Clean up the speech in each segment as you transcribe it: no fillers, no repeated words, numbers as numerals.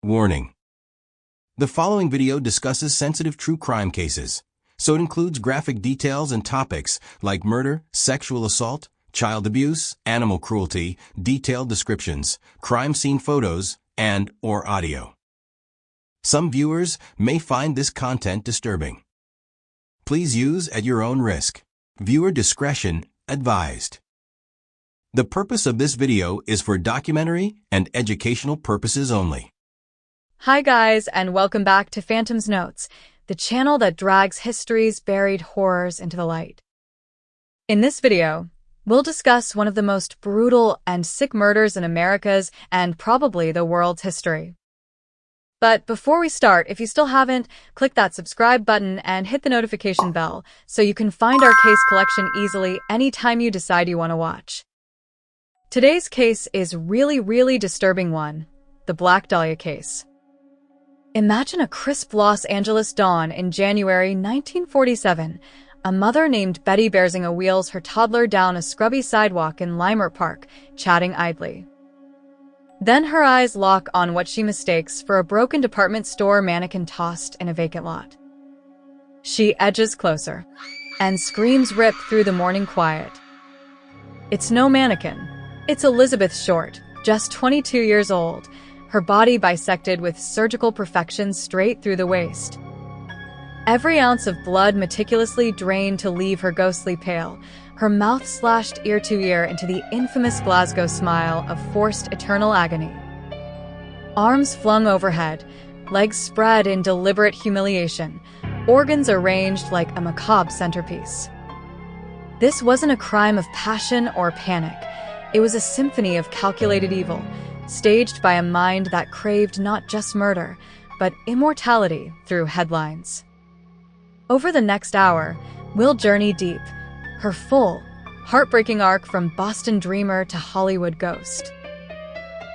Warning. The following video discusses sensitive true crime cases, so it includes graphic details and topics like murder, sexual assault, child abuse, animal cruelty, detailed descriptions, crime scene photos, and/or audio. Some viewers may find this content disturbing. Please use at your own risk. Viewer discretion advised. The purpose of this video is for documentary and educational purposes only. Hi guys, and welcome back to Phantom's Notes, the channel that drags history's buried horrors into the light. In this video, we'll discuss one of the most brutal and sick murders in America's and probably the world's history. But before we start, if you still haven't, click that subscribe button and hit the notification bell so you can find our case collection easily anytime you decide you want to watch. Today's case is really disturbing one, the Black Dahlia case. Imagine a crisp Los Angeles dawn in January 1947. A mother named Betty Berzinga wheels her toddler down a scrubby sidewalk in Leimert Park, chatting idly. Then her eyes lock on what she mistakes for a broken department store mannequin tossed in a vacant lot. She edges closer, and screams rip through the morning quiet. It's no mannequin. It's Elizabeth Short, just 22 years old, her body bisected with surgical perfection straight through the waist. Every ounce of blood meticulously drained to leave her ghostly pale, her mouth slashed ear to ear into the infamous Glasgow smile of forced eternal agony. Arms flung overhead, legs spread in deliberate humiliation, organs arranged like a macabre centerpiece. This wasn't a crime of passion or panic. It was a symphony of calculated evil, staged by a mind that craved not just murder, but immortality through headlines. Over the next hour, we'll journey deep, her full, heartbreaking arc from Boston dreamer to Hollywood ghost.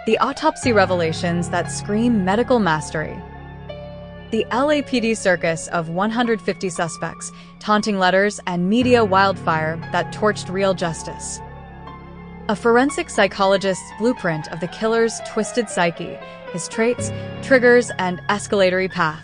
The autopsy revelations that scream medical mastery. The LAPD circus of 150 suspects, taunting letters, and media wildfire that torched real justice. A forensic psychologist's blueprint of the killer's twisted psyche, his traits, triggers, and escalatory path.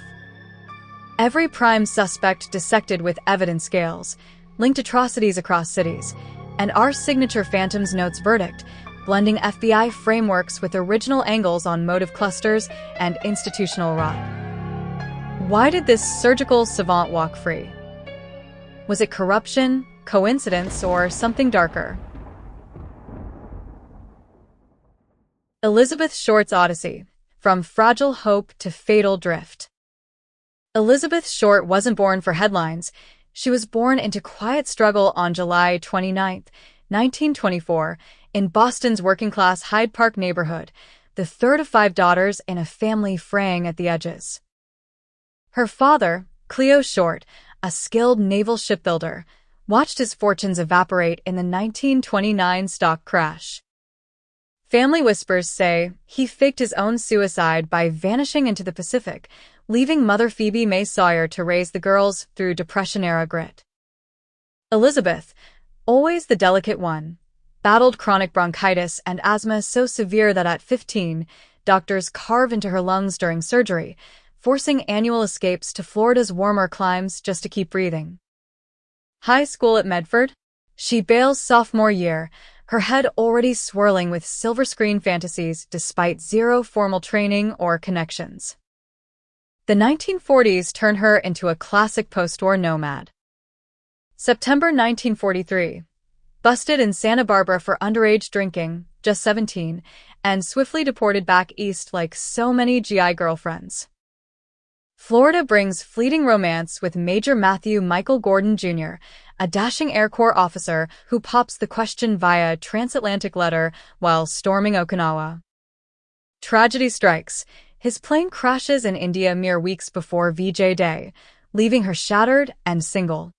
Every prime suspect dissected with evidence scales, linked atrocities across cities, and our signature Phantom's Notes verdict, blending FBI frameworks with original angles on motive clusters and institutional rot. Why did this surgical savant walk free? Was it corruption, coincidence, or something darker? Elizabeth Short's Odyssey, from fragile hope to fatal drift. Elizabeth Short wasn't born for headlines. She was born into quiet struggle on July 29, 1924, in Boston's working-class Hyde Park neighborhood, the third of 5 daughters in a family fraying at the edges. Her father, Cleo Short, a skilled naval shipbuilder, watched his fortunes evaporate in the 1929 stock crash. Family whispers say he faked his own suicide by vanishing into the Pacific, leaving Mother Phoebe May Sawyer to raise the girls through Depression-era grit. Elizabeth, always the delicate one, battled chronic bronchitis and asthma so severe that at 15, doctors carved into her lungs during surgery, forcing annual escapes to Florida's warmer climes just to keep breathing. High school at Medford? She bails sophomore year, her head already swirling with silver screen fantasies despite zero formal training or connections. The 1940s turn her into a classic post-war nomad. September 1943. Busted in Santa Barbara for underage drinking, just 17, and swiftly deported back east like so many GI girlfriends. Florida brings fleeting romance with Major Matthew Michael Gordon Jr., a dashing Air Corps officer who pops the question via transatlantic letter while storming Okinawa. Tragedy strikes. His plane crashes in India mere weeks before VJ Day, leaving her shattered and single.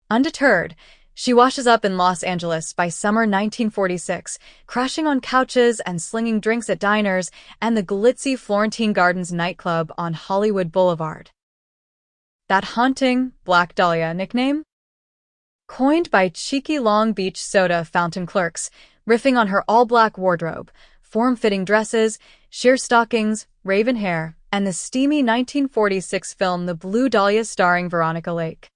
Undeterred, she washes up in Los Angeles by summer 1946, crashing on couches and slinging drinks at diners and the glitzy Florentine Gardens nightclub on Hollywood Boulevard. That haunting Black Dahlia nickname? Coined by cheeky Long Beach soda fountain clerks, riffing on her all-black wardrobe, form-fitting dresses, sheer stockings, raven hair, and the steamy 1946 film The Blue Dahlia starring Veronica Lake.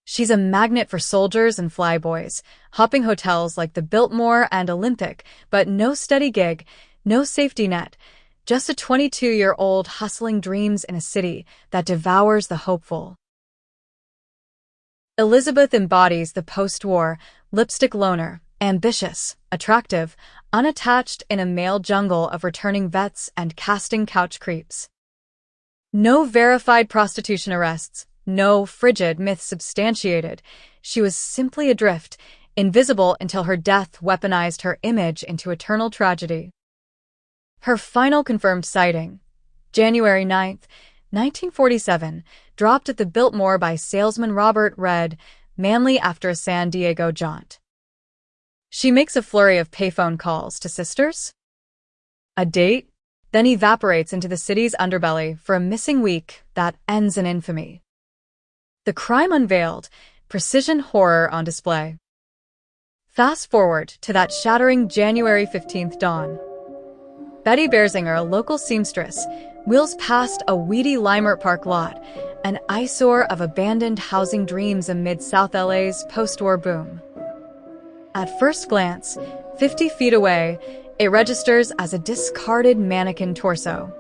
She's a magnet for soldiers and flyboys, hopping hotels like the Biltmore and Olympic, but no steady gig, no safety net, just a 22-year-old hustling dreams in a city that devours the hopeful. Elizabeth embodies the post-war, lipstick loner, ambitious, attractive, unattached in a male jungle of returning vets and casting couch creeps. No verified prostitution arrests, no frigid myth substantiated. She was simply adrift, invisible until her death weaponized her image into eternal tragedy. Her final confirmed sighting, January 9, 1947, dropped at the Biltmore by salesman Robert Red, Manley after a San Diego jaunt. She makes a flurry of payphone calls to sisters, a date, then evaporates into the city's underbelly for a missing week that ends in infamy. The crime unveiled, precision horror on display. Fast forward to that shattering January 15th dawn. Betty Berzinger, a local seamstress, wheels past a weedy Leimert Park lot, an eyesore of abandoned housing dreams amid South LA's post-war boom. At first glance, 50 feet away, it registers as a discarded mannequin torso.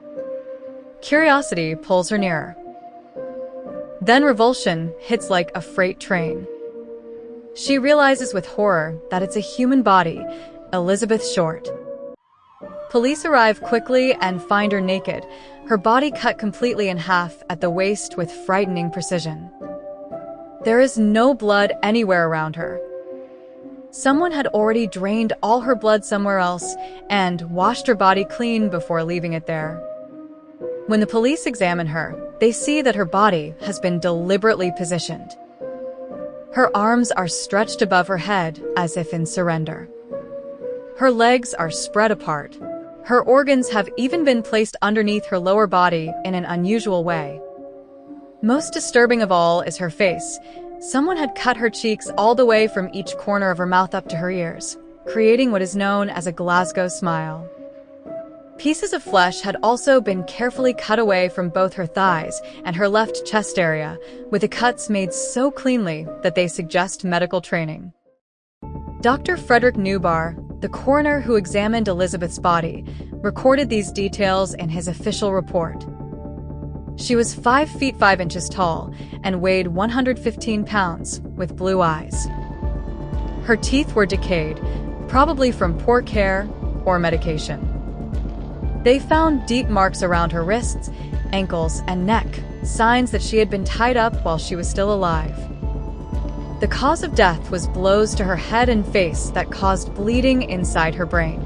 Curiosity pulls her nearer. Then revulsion hits like a freight train. She realizes with horror that it's a human body, Elizabeth Short. Police arrive quickly and find her naked, her body cut completely in half at the waist with frightening precision. There is no blood anywhere around her. Someone had already drained all her blood somewhere else and washed her body clean before leaving it there. When the police examine her, they see that her body has been deliberately positioned. Her arms are stretched above her head as if in surrender. Her legs are spread apart. Her organs have even been placed underneath her lower body in an unusual way. Most disturbing of all is her face. Someone had cut her cheeks all the way from each corner of her mouth up to her ears, creating what is known as a Glasgow smile. Pieces of flesh had also been carefully cut away from both her thighs and her left chest area, with the cuts made so cleanly that they suggest medical training. Dr. Frederick Newbarr, the coroner who examined Elizabeth's body, recorded these details in his official report. She was 5 feet 5 inches tall and weighed 115 pounds, with blue eyes. Her teeth were decayed, probably from poor care or medication. They found deep marks around her wrists, ankles, and neck, signs that she had been tied up while she was still alive. The cause of death was blows to her head and face that caused bleeding inside her brain.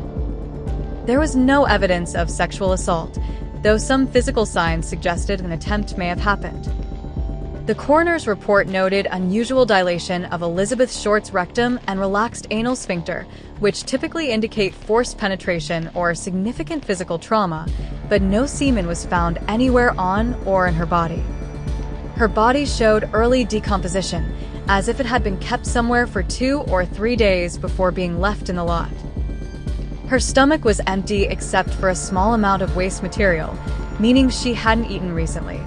There was no evidence of sexual assault, though some physical signs suggested an attempt may have happened. The coroner's report noted unusual dilation of Elizabeth Short's rectum and relaxed anal sphincter, which typically indicate forced penetration or significant physical trauma, but no semen was found anywhere on or in her body. Her body showed early decomposition, as if it had been kept somewhere for 2 or 3 days before being left in the lot. Her stomach was empty except for a small amount of waste material, meaning she hadn't eaten recently.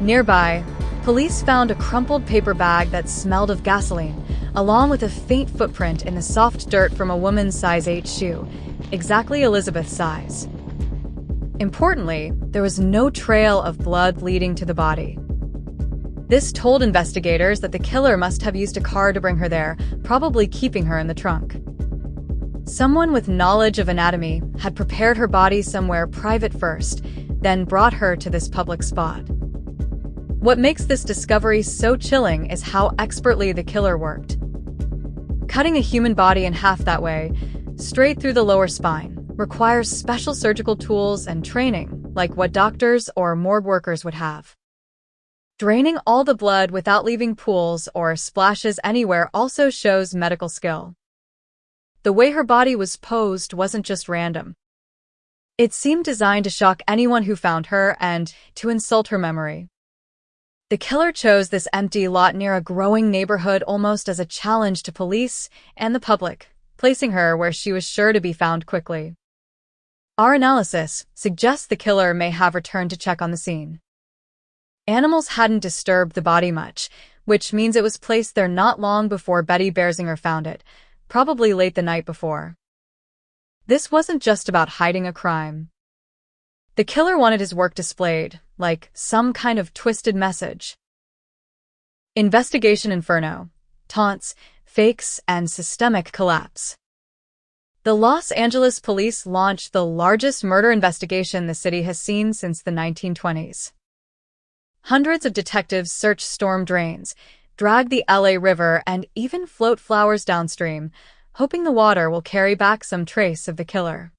Nearby, police found a crumpled paper bag that smelled of gasoline, along with a faint footprint in the soft dirt from a woman's size 8 shoe, exactly Elizabeth's size. Importantly, there was no trail of blood leading to the body. This told investigators that the killer must have used a car to bring her there, probably keeping her in the trunk. Someone with knowledge of anatomy had prepared her body somewhere private first, then brought her to this public spot. What makes this discovery so chilling is how expertly the killer worked. Cutting a human body in half that way, straight through the lower spine, requires special surgical tools and training, like what doctors or morgue workers would have. Draining all the blood without leaving pools or splashes anywhere also shows medical skill. The way her body was posed wasn't just random. It seemed designed to shock anyone who found her and to insult her memory. The killer chose this empty lot near a growing neighborhood almost as a challenge to police and the public, placing her where she was sure to be found quickly. Our analysis suggests the killer may have returned to check on the scene. Animals hadn't disturbed the body much, which means it was placed there not long before Betty Berzinger found it, probably late the night before. This wasn't just about hiding a crime. The killer wanted his work displayed, like some kind of twisted message. Investigation Inferno, taunts, fakes, and systemic collapse. The Los Angeles police launched the largest murder investigation the city has seen since the 1920s. Hundreds of detectives search storm drains, drag the LA River, and even float flowers downstream, hoping the water will carry back some trace of the killer.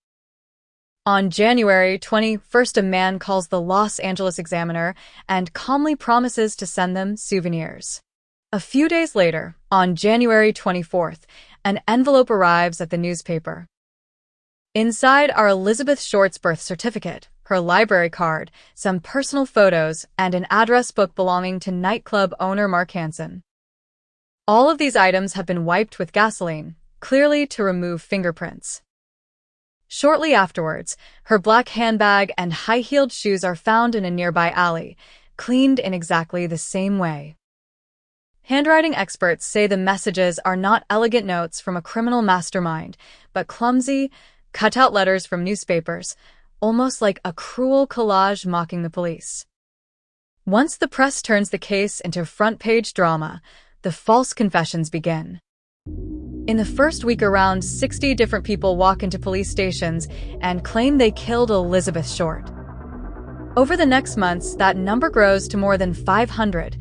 On January 21st, a man calls the Los Angeles Examiner and calmly promises to send them souvenirs. A few days later, on January 24th, an envelope arrives at the newspaper. Inside are Elizabeth Short's birth certificate, her library card, some personal photos, and an address book belonging to nightclub owner Mark Hansen. All of these items have been wiped with gasoline, clearly to remove fingerprints. Shortly afterwards, her black handbag and high-heeled shoes are found in a nearby alley, cleaned in exactly the same way. Handwriting experts say the messages are not elegant notes from a criminal mastermind, but clumsy, cut-out letters from newspapers, almost like a cruel collage mocking the police. Once the press turns the case into front-page drama, the false confessions begin. In the first week, around 60 different people walk into police stations and claim they killed Elizabeth Short. Over the next months, that number grows to more than 500.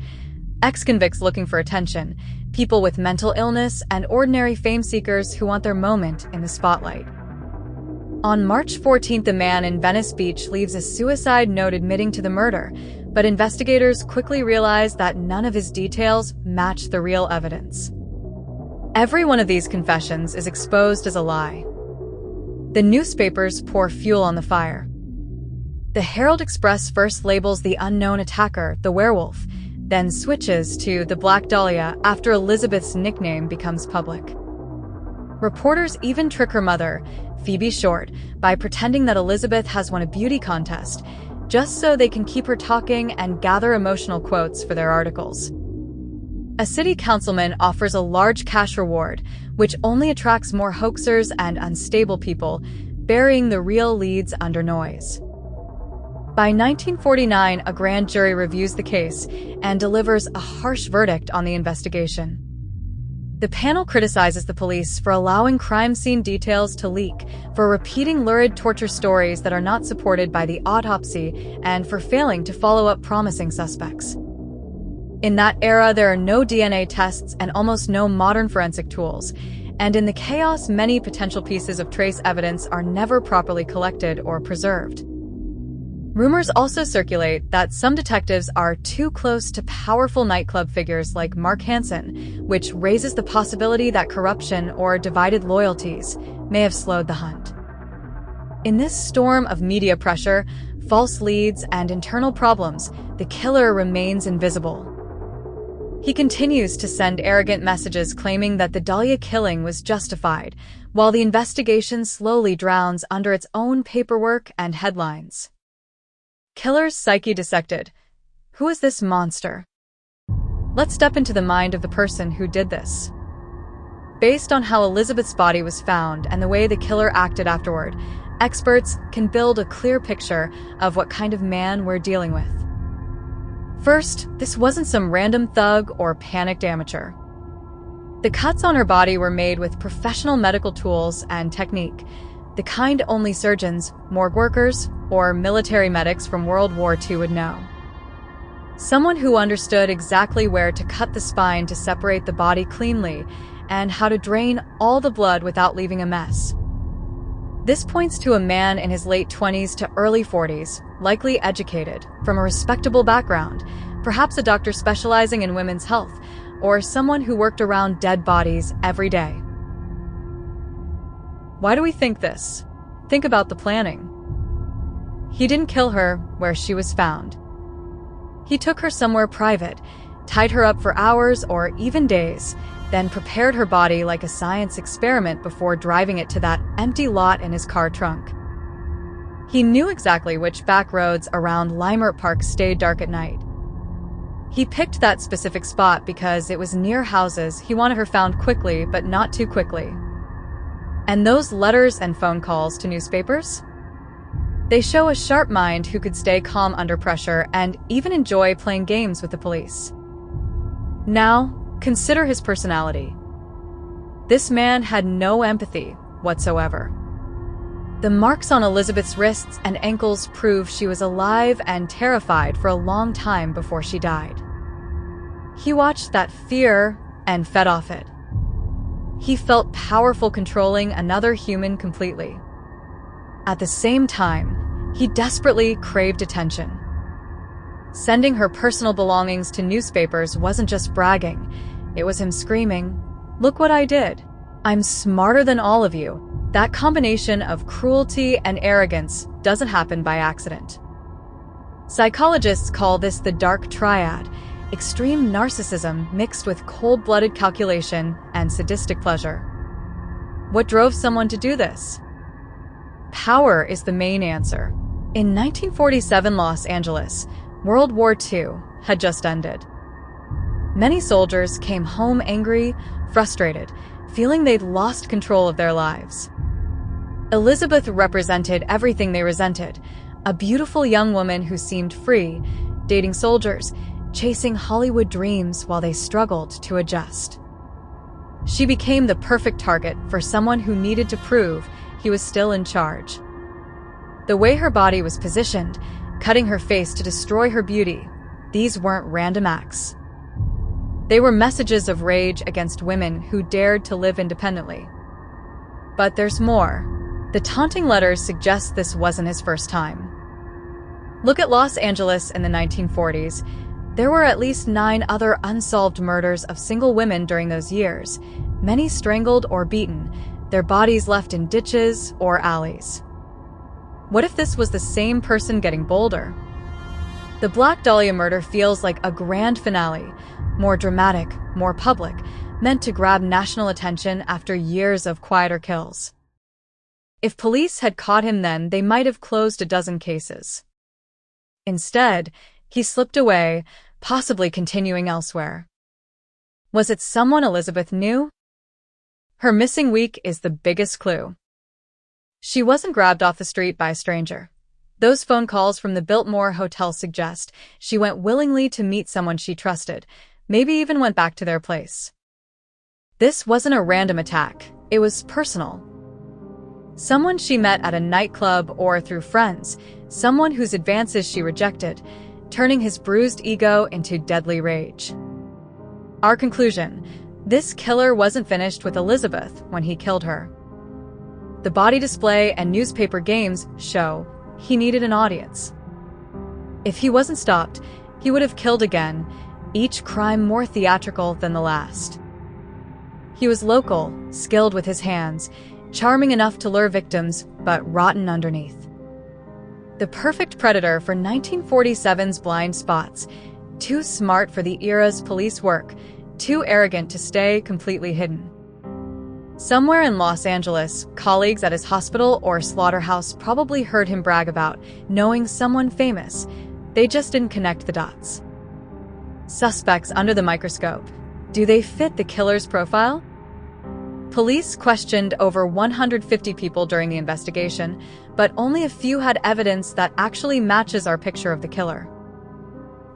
Ex-convicts looking for attention, people with mental illness, and ordinary fame seekers who want their moment in the spotlight. On March 14th, a man in Venice Beach leaves a suicide note admitting to the murder, but investigators quickly realize that none of his details match the real evidence. Every one of these confessions is exposed as a lie. The newspapers pour fuel on the fire. The Herald Express first labels the unknown attacker the werewolf, then switches to the Black Dahlia after Elizabeth's nickname becomes public. Reporters even trick her mother, Phoebe Short, by pretending that Elizabeth has won a beauty contest, just so they can keep her talking and gather emotional quotes for their articles. A city councilman offers a large cash reward, which only attracts more hoaxers and unstable people, burying the real leads under noise. By 1949, a grand jury reviews the case and delivers a harsh verdict on the investigation. The panel criticizes the police for allowing crime scene details to leak, for repeating lurid torture stories that are not supported by the autopsy, and for failing to follow up promising suspects. In that era, there are no DNA tests and almost no modern forensic tools, and in the chaos, many potential pieces of trace evidence are never properly collected or preserved. Rumors also circulate that some detectives are too close to powerful nightclub figures like Mark Hansen, which raises the possibility that corruption or divided loyalties may have slowed the hunt. In this storm of media pressure, false leads, and internal problems, the killer remains invisible. He continues to send arrogant messages claiming that the Dahlia killing was justified, while the investigation slowly drowns under its own paperwork and headlines. Killer's psyche dissected. Who is this monster? Let's step into the mind of the person who did this. Based on how Elizabeth's body was found and the way the killer acted afterward, experts can build a clear picture of what kind of man we're dealing with. First, this wasn't some random thug or panicked amateur. The cuts on her body were made with professional medical tools and technique, the kind only surgeons, morgue workers, or military medics from World War II would know. Someone who understood exactly where to cut the spine to separate the body cleanly, and how to drain all the blood without leaving a mess. This points to a man in his late 20s to early 40s, likely educated, from a respectable background, perhaps a doctor specializing in women's health, or someone who worked around dead bodies every day. Why do we think this? Think about the planning. He didn't kill her where she was found. He took her somewhere private, tied her up for hours or even days, then prepared her body like a science experiment before driving it to that empty lot in his car trunk. He knew exactly which back roads around Leimert Park stayed dark at night. He picked that specific spot because it was near houses he wanted her found quickly, but not too quickly. And those letters and phone calls to newspapers? They show a sharp mind who could stay calm under pressure and even enjoy playing games with the police. Now, consider his personality. This man had no empathy whatsoever. The marks on Elizabeth's wrists and ankles prove she was alive and terrified for a long time before she died. He watched that fear and fed off it. He felt powerful controlling another human completely. At the same time, he desperately craved attention. Sending her personal belongings to newspapers wasn't just bragging. It was him screaming, "Look what I did. I'm smarter than all of you." That combination of cruelty and arrogance doesn't happen by accident. Psychologists call this the dark triad, extreme narcissism mixed with cold-blooded calculation and sadistic pleasure. What drove someone to do this? Power is the main answer. In 1947 Los Angeles, World War II had just ended. Many soldiers came home angry, frustrated, feeling they'd lost control of their lives. Elizabeth represented everything they resented, a beautiful young woman who seemed free, dating soldiers, chasing Hollywood dreams while they struggled to adjust. She became the perfect target for someone who needed to prove he was still in charge. The way her body was positioned, cutting her face to destroy her beauty, these weren't random acts. They were messages of rage against women who dared to live independently. But there's more. The taunting letters suggest this wasn't his first time. Look at Los Angeles in the 1940s. There were at least 9 other unsolved murders of single women during those years, many strangled or beaten, their bodies left in ditches or alleys. What if this was the same person getting bolder? The Black Dahlia murder feels like a grand finale, more dramatic, more public, meant to grab national attention after years of quieter kills. If police had caught him then, they might have closed a dozen cases. Instead, he slipped away, possibly continuing elsewhere. Was it someone Elizabeth knew? Her missing week is the biggest clue. She wasn't grabbed off the street by a stranger. Those phone calls from the Biltmore Hotel suggest she went willingly to meet someone she trusted, maybe even went back to their place. This wasn't a random attack. It was personal. Someone she met at a nightclub or through friends, someone whose advances she rejected, turning his bruised ego into deadly rage. Our conclusion: this killer wasn't finished with Elizabeth when he killed her. The body display and newspaper games show he needed an audience. If he wasn't stopped, he would have killed again, each crime more theatrical than the last. He was local, skilled with his hands, charming enough to lure victims, but rotten underneath. The perfect predator for 1947's blind spots, too smart for the era's police work, too arrogant to stay completely hidden. Somewhere in Los Angeles, colleagues at his hospital or slaughterhouse probably heard him brag about knowing someone famous. They just didn't connect the dots. Suspects under the microscope. Do they fit the killer's profile? Police questioned over 150 people during the investigation, but only a few had evidence that actually matches our picture of the killer.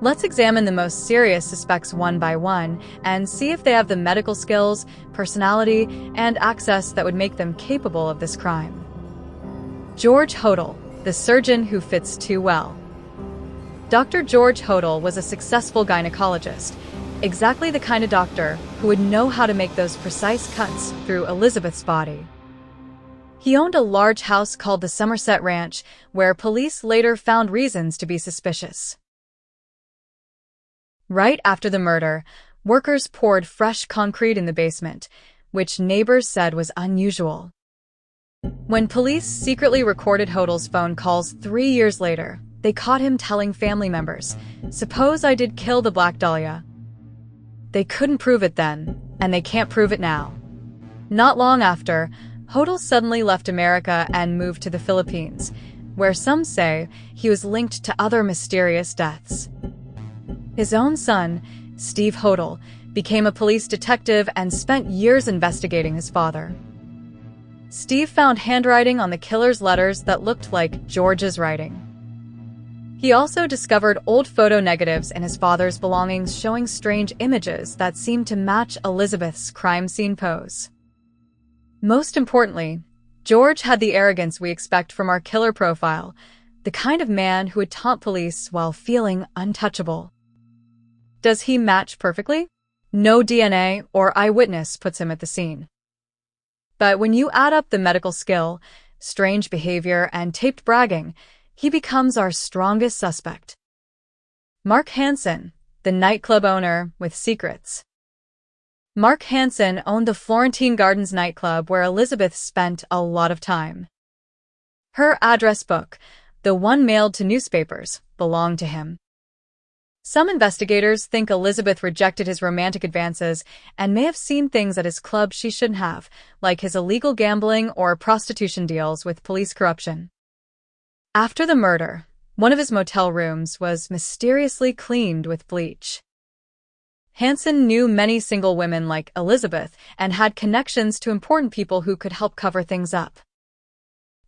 Let's examine the most serious suspects one by one and see if they have the medical skills, personality, and access that would make them capable of this crime. George Hodel, the surgeon who fits too well. Dr. George Hodel was a successful gynecologist, exactly the kind of doctor who would know how to make those precise cuts through Elizabeth's body. He owned a large house called the Somerset Ranch, where police later found reasons to be suspicious. Right after the murder, workers poured fresh concrete in the basement, which neighbors said was unusual. When police secretly recorded Hodel's phone calls 3 years later, they caught him telling family members, "Suppose I did kill the Black Dahlia." They couldn't prove it then, and they can't prove it now. Not long after, Hodel suddenly left America and moved to the Philippines, where some say he was linked to other mysterious deaths. His own son, Steve Hodel, became a police detective and spent years investigating his father. Steve found handwriting on the killer's letters that looked like George's writing. He also discovered old photo negatives in his father's belongings showing strange images that seemed to match Elizabeth's crime scene pose. Most importantly, George had the arrogance we expect from our killer profile, the kind of man who would taunt police while feeling untouchable. Does he match perfectly? No DNA or eyewitness puts him at the scene. But when you add up the medical skill, strange behavior, and taped bragging, he becomes our strongest suspect. Mark Hansen, the nightclub owner with secrets. Mark Hansen owned the Florentine Gardens nightclub where Elizabeth spent a lot of time. Her address book, the one mailed to newspapers, belonged to him. Some investigators think Elizabeth rejected his romantic advances and may have seen things at his club she shouldn't have, like his illegal gambling or prostitution deals with police corruption. After the murder, one of his motel rooms was mysteriously cleaned with bleach. Hansen knew many single women like Elizabeth and had connections to important people who could help cover things up.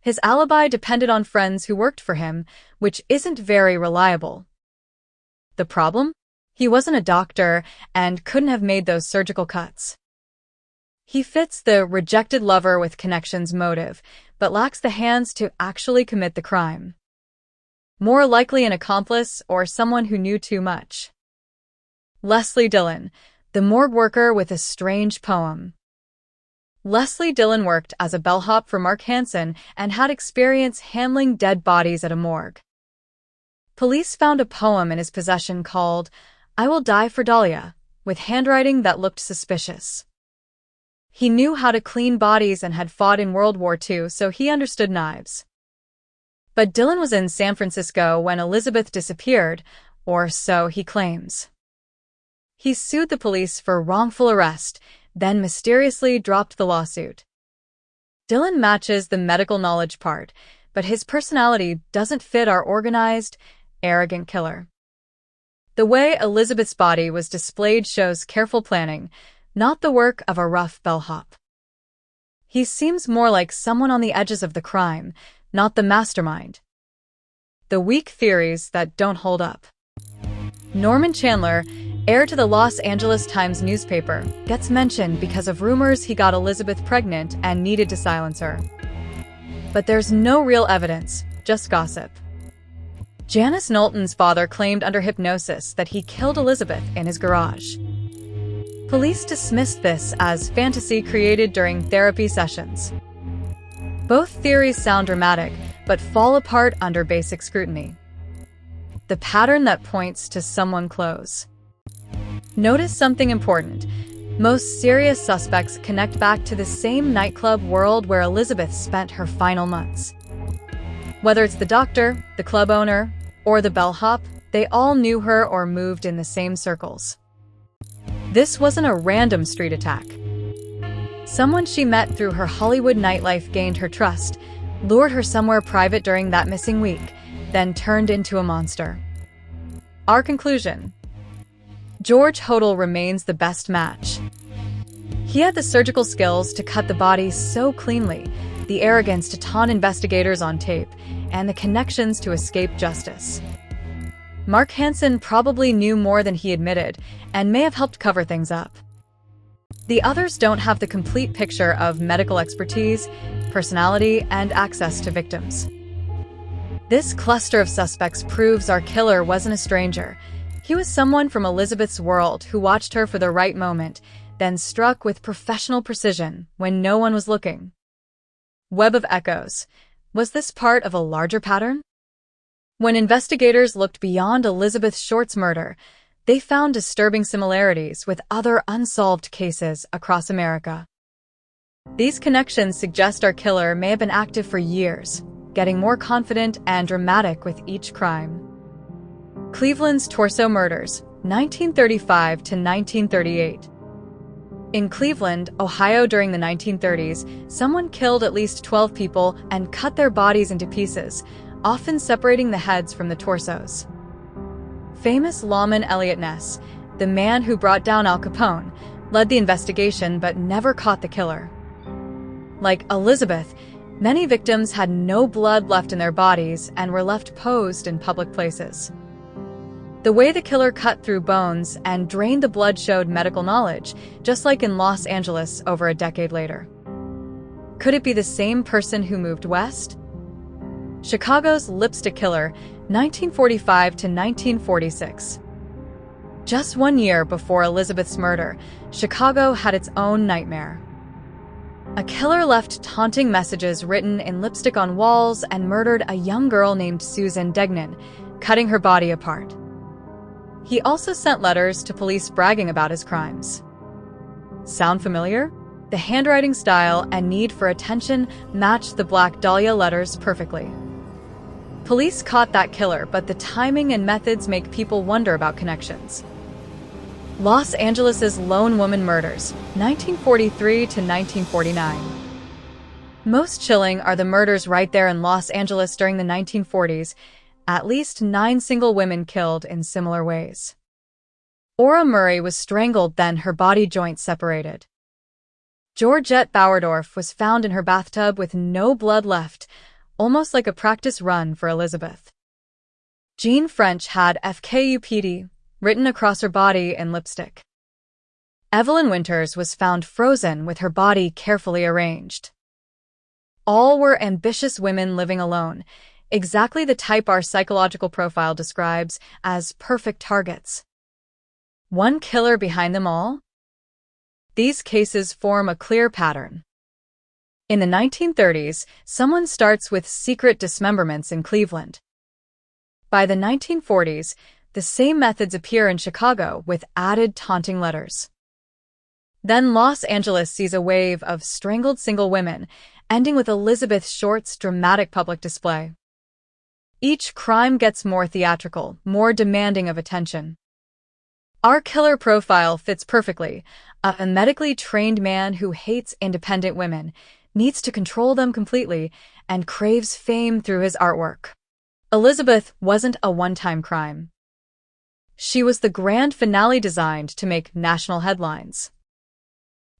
His alibi depended on friends who worked for him, which isn't very reliable. The problem? He wasn't a doctor and couldn't have made those surgical cuts. He fits the rejected lover with connections motive, but lacks the hands to actually commit the crime. More likely an accomplice or someone who knew too much. Leslie Dillon, the morgue worker with a strange poem. Leslie Dillon worked as a bellhop for Mark Hansen and had experience handling dead bodies at a morgue. Police found a poem in his possession called "I Will Die for Dahlia," with handwriting that looked suspicious. He knew how to clean bodies and had fought in World War II, so he understood knives. But Dillon was in San Francisco when Elizabeth disappeared, or so he claims. He sued the police for wrongful arrest, then mysteriously dropped the lawsuit. Dillon matches the medical knowledge part, but his personality doesn't fit our organized, arrogant killer. The way Elizabeth's body was displayed shows careful planning, not the work of a rough bellhop. He seems more like someone on the edges of the crime, not the mastermind. The weak theories that don't hold up. Norman Chandler, heir to the Los Angeles Times newspaper, gets mentioned because of rumors he got Elizabeth pregnant and needed to silence her. But there's no real evidence, just gossip. Janice Knowlton's father claimed under hypnosis that he killed Elizabeth in his garage. Police dismissed this as fantasy created during therapy sessions. Both theories sound dramatic, but fall apart under basic scrutiny. The pattern that points to someone close. Notice something important. Most serious suspects connect back to the same nightclub world where Elizabeth spent her final months. Whether it's the doctor, the club owner, or the bellhop, they all knew her or moved in the same circles. This wasn't a random street attack. Someone she met through her Hollywood nightlife gained her trust, lured her somewhere private during that missing week, then turned into a monster. Our conclusion: George Hodel remains the best match. He had the surgical skills to cut the body so cleanly, the arrogance to taunt investigators on tape, and the connections to escape justice. Mark Hansen probably knew more than he admitted, and may have helped cover things up. The others don't have the complete picture of medical expertise, personality, and access to victims. This cluster of suspects proves our killer wasn't a stranger. He was someone from Elizabeth's world who watched her for the right moment, then struck with professional precision when no one was looking. Web of echoes. Was this part of a larger pattern? When investigators looked beyond Elizabeth Short's murder, they found disturbing similarities with other unsolved cases across America. These connections suggest our killer may have been active for years, getting more confident and dramatic with each crime. Cleveland's Torso Murders, 1935 to 1938. In Cleveland, Ohio during the 1930s, someone killed at least 12 people and cut their bodies into pieces, often separating the heads from the torsos. Famous lawman Elliot Ness, the man who brought down Al Capone, led the investigation but never caught the killer. Like Elizabeth, many victims had no blood left in their bodies and were left posed in public places. The way the killer cut through bones and drained the blood showed medical knowledge, just like in Los Angeles over a decade later. Could it be the same person who moved west? Chicago's Lipstick Killer, 1945 to 1946. Just 1 year before Elizabeth's murder, Chicago had its own nightmare. A killer left taunting messages written in lipstick on walls and murdered a young girl named Susan Degnan, cutting her body apart. He also sent letters to police bragging about his crimes. Sound familiar? The handwriting style and need for attention matched the Black Dahlia letters perfectly. Police caught that killer, but the timing and methods make people wonder about connections. Los Angeles's Lone Woman Murders, 1943 to 1949. Most chilling are the murders right there in Los Angeles during the 1940s, at least 9 single women killed in similar ways. Ora Murray was strangled, then her body joints separated. Georgette Bauerdorf was found in her bathtub with no blood left, almost like a practice run for Elizabeth. Jean French had FKUPD written across her body in lipstick. Evelyn Winters was found frozen with her body carefully arranged. All were ambitious women living alone, exactly the type our psychological profile describes as perfect targets. One killer behind them all? These cases form a clear pattern. In the 1930s, someone starts with secret dismemberments in Cleveland. By the 1940s, the same methods appear in Chicago with added taunting letters. Then Los Angeles sees a wave of strangled single women, ending with Elizabeth Short's dramatic public display. Each crime gets more theatrical, more demanding of attention. Our killer profile fits perfectly. A medically trained man who hates independent women, needs to control them completely, and craves fame through his artwork. Elizabeth wasn't a one-time crime. She was the grand finale designed to make national headlines.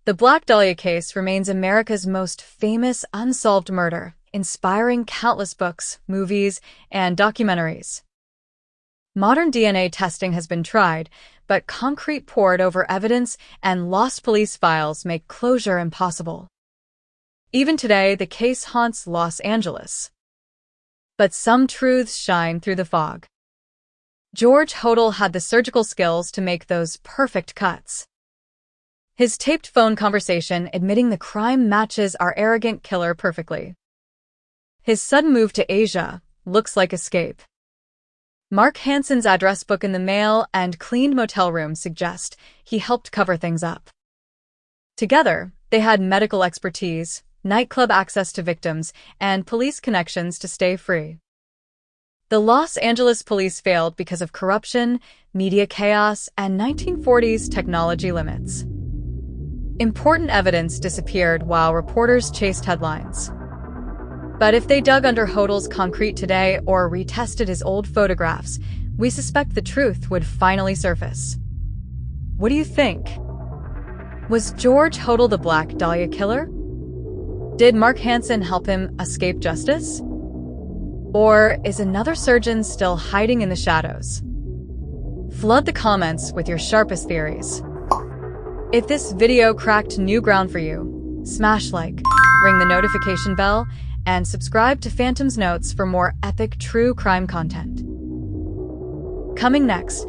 The Black Dahlia case remains America's most famous unsolved murder, inspiring countless books, movies, and documentaries. Modern DNA testing has been tried, but concrete poured over evidence and lost police files make closure impossible. Even today, the case haunts Los Angeles. But some truths shine through the fog. George Hodel had the surgical skills to make those perfect cuts. His taped phone conversation admitting the crime matches our arrogant killer perfectly. His sudden move to Asia looks like escape. Mark Hansen's address book in the mail and cleaned motel room suggest he helped cover things up. Together, they had medical expertise, nightclub access to victims, and police connections to stay free. The Los Angeles police failed because of corruption, media chaos, and 1940s technology limits. Important evidence disappeared while reporters chased headlines. But if they dug under Hodel's concrete today or retested his old photographs, we suspect the truth would finally surface. What do you think? Was George Hodel the Black Dahlia killer? Did Mark Hansen help him escape justice? Or is another surgeon still hiding in the shadows? Flood the comments with your sharpest theories. If this video cracked new ground for you, smash like, ring the notification bell, and subscribe to Phantom's Notes for more epic true crime content. Coming next,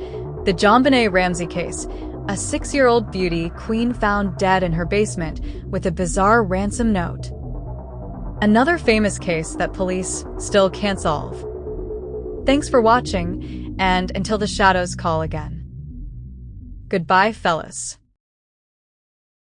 the JonBenet Ramsey case, a 6-year-old beauty queen found dead in her basement with a bizarre ransom note. Another famous case that police still can't solve. Thanks for watching, and until the shadows call again. Goodbye, fellas.